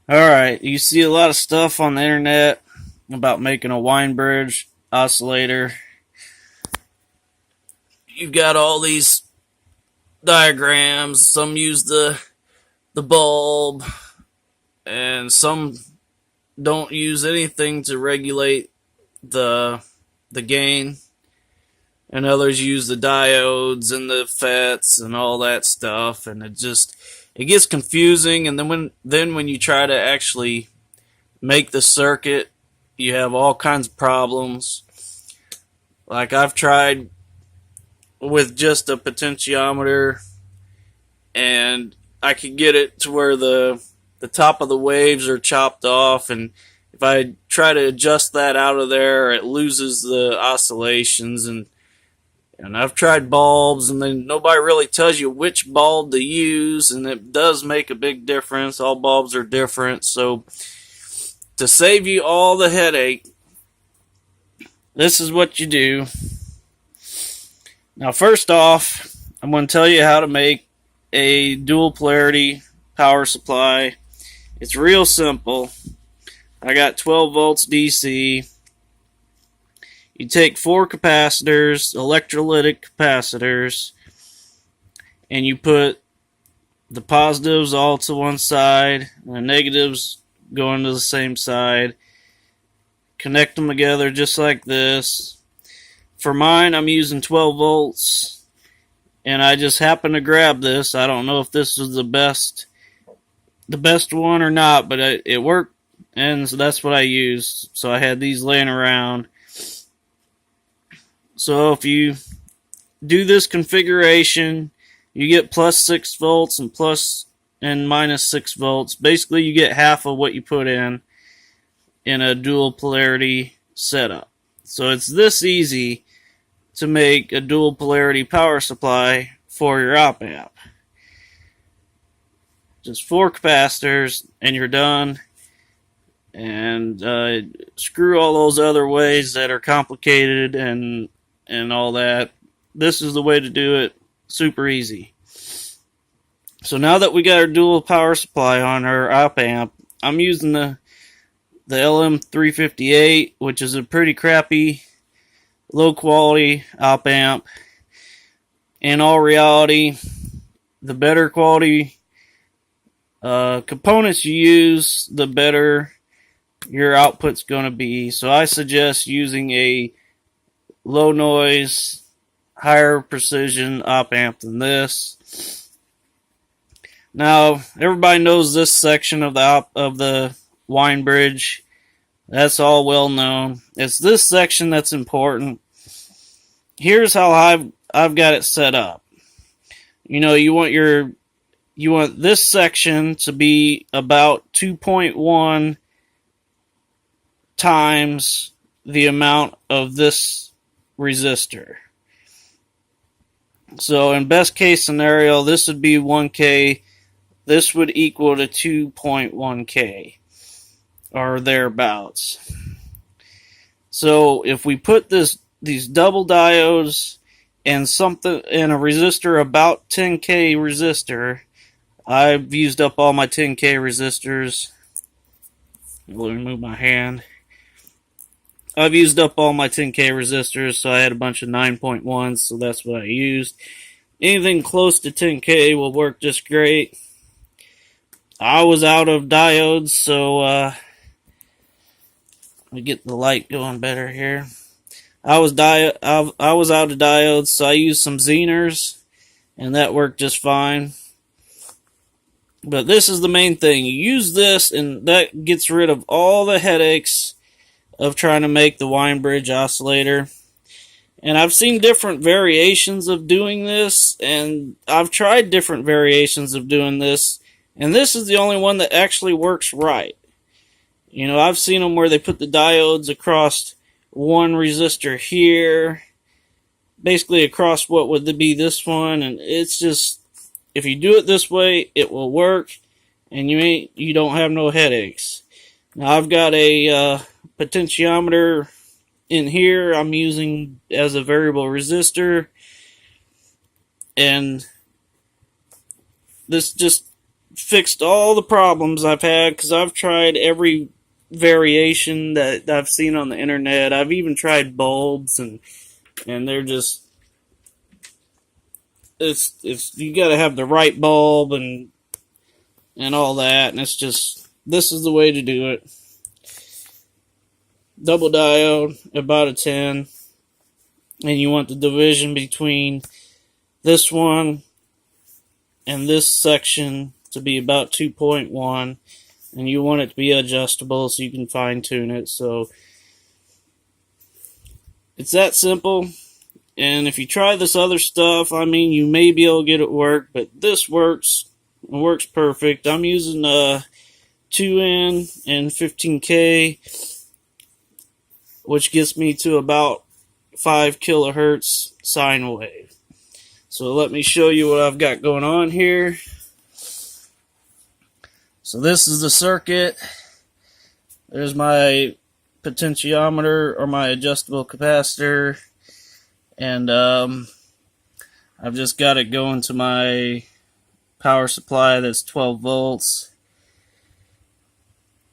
Alright, you see a lot of stuff on the internet about making a Wein Bridge oscillator. You've got all these diagrams. Some use the bulb, and some don't use anything to regulate the gain, and others use the diodes and the FETs and all that stuff, and it gets confusing. And then when you try to actually make the circuit, you have all kinds of problems. Like I've tried with just a potentiometer, and I could get it to where the top of the waves are chopped off, and if I try to adjust that out of there, it loses the oscillations. And I've tried bulbs, and then nobody really tells you which bulb to use, and it does make a big difference. All bulbs are different. So to save you all the headache, this is what you do. Now, first off, I'm going to tell you how to make a dual polarity power supply. It's real simple. I got 12 volts DC. You take 4 capacitors, electrolytic capacitors, and you put the positives all to one side, and the negatives going to the same side. Connect them together just like this. For mine, I'm using 12 volts, and I just happened to grab this. I don't know if this is the best one or not, but it worked, and so that's what I used. So I had these laying around. So if you do this configuration, you get plus 6 volts and minus 6 volts. Basically, you get half of what you put in a dual polarity setup. So it's this easy to make a dual polarity power supply for your op amp. Just 4 capacitors and you're done. And screw all those other ways that are complicated and all that. This is the way to do it. Super easy. So now that we got our dual power supply on our op amp, I'm using the LM358, which is a pretty crappy, low quality op amp. In all reality, the better quality components you use, the better your output's going to be. So I suggest using a low noise, higher precision op amp than this. Now, everybody knows this section of the Wein Bridge. That's all well known. It's this section that's important. Here's how I've got it set up. You want this section to be about 2.1 times the amount of this resistor. So in best case scenario, this would be 1K. This would equal to 2.1K or thereabouts. So if we put these double diodes and something in a resistor about 10K resistor, I've used up all my 10K resistors. Let me move my hand. I've used up all my 10K resistors, so I had a bunch of 9.1s, so that's what I used. Anything close to 10K will work just great. I was out of diodes, so let me get the light going better here. I was out of diodes, so I used some Zeners, and that worked just fine. But this is the main thing. You use this, and that gets rid of all the headaches of trying to make the Wein Bridge oscillator. And I've seen different variations of doing this, and I've tried different variations of doing this, and this is the only one that actually works right. I've seen them where they put the diodes across one resistor here, basically across what would be this one, and it's just, if you do it this way, it will work, and you don't have no headaches. Now I've got a potentiometer in here I'm using as a variable resistor, and this just fixed all the problems I've had, because I've tried every variation that I've seen on the internet. I've even tried bulbs, and they're just, it's you got to have the right bulb and all that, and it's just, this is the way to do it. Double diode, about a 10, and you want the division between this one and this section to be about 2.1, and you want it to be adjustable so you can fine tune it. So it's that simple. And if you try this other stuff, I mean, you may be able to get it work, but this works. It works perfect. I'm using 2N and 15K, which gets me to about 5 kilohertz sine wave. So let me show you what I've got going on here. So this is the circuit. There's my potentiometer, or my adjustable capacitor, and I've just got it going to my power supply that's 12 volts.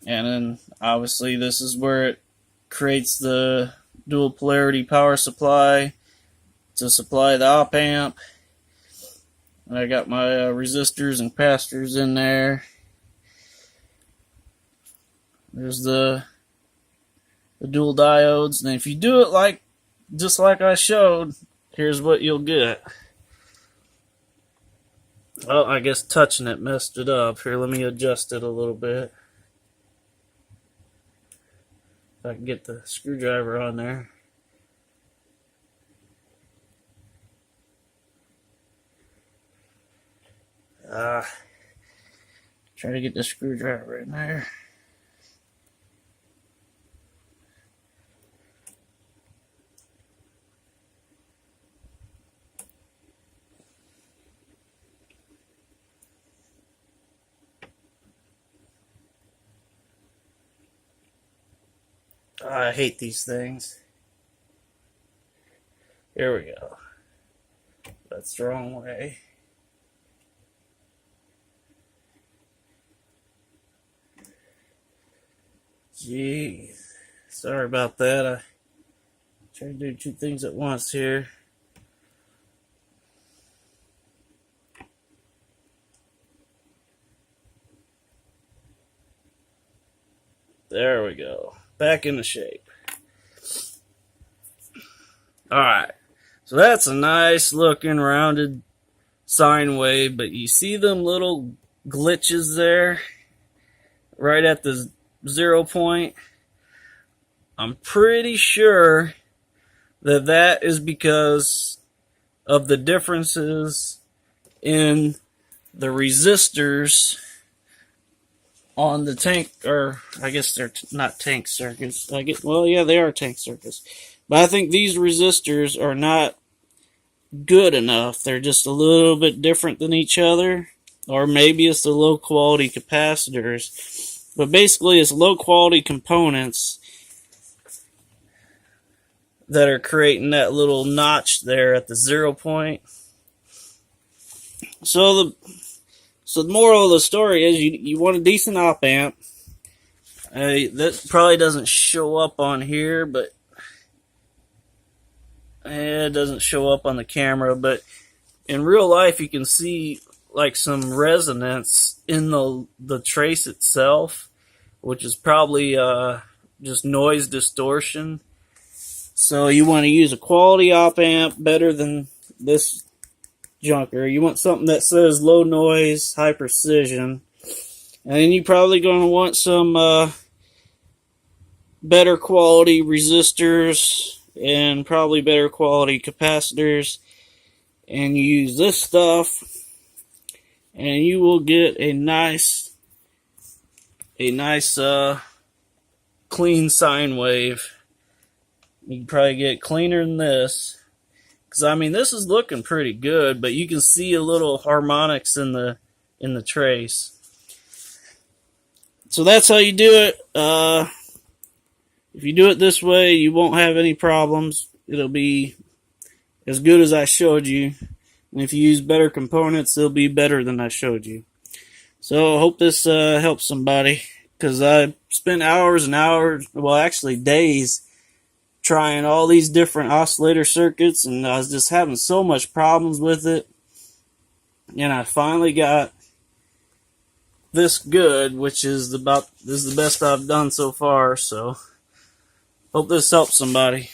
And then obviously this is where it creates the dual polarity power supply to supply the op amp. And I got my resistors and capacitors in there. There's the dual diodes, and if you do it just like I showed, here's what you'll get. Oh, I guess touching it messed it up. Here, let me adjust it a little bit. If I can get the screwdriver on there. Try to get the screwdriver in there. I hate these things. Here we go. That's the wrong way. Jeez. Sorry about that. I tried to do two things at once here. There we go. Back into shape. Alright. So that's a nice looking rounded sine wave, but you see them little glitches there? Right at the 0 point? I'm pretty sure that is because of the differences in the resistors on the tank, or I guess they're not tank circuits. Well, yeah, they are tank circuits. But I think these resistors are not good enough. They're just a little bit different than each other. Or maybe it's the low quality capacitors. But basically it's low quality components that are creating that little notch there at the 0 point. So the moral of the story is you want a decent op amp. That probably doesn't show up on here, but it doesn't show up on the camera. But in real life, you can see like some resonance in the trace itself, which is probably just noise distortion. So you want to use a quality op amp better than this junker. You want something that says low noise, high precision. And then you're probably going to want some better quality resistors and probably better quality capacitors. And you use this stuff, and you will get a nice clean sine wave. You can probably get it cleaner than this. Because, I mean, this is looking pretty good, but you can see a little harmonics in the trace. So that's how you do it. If you do it this way, you won't have any problems. It'll be as good as I showed you. And if you use better components, it'll be better than I showed you. So I hope this helps somebody, because I spent hours and hours, well actually days, trying all these different oscillator circuits, and I was just having so much problems with it. And I finally got this good, which is this is the best I've done so far. So hope this helps somebody.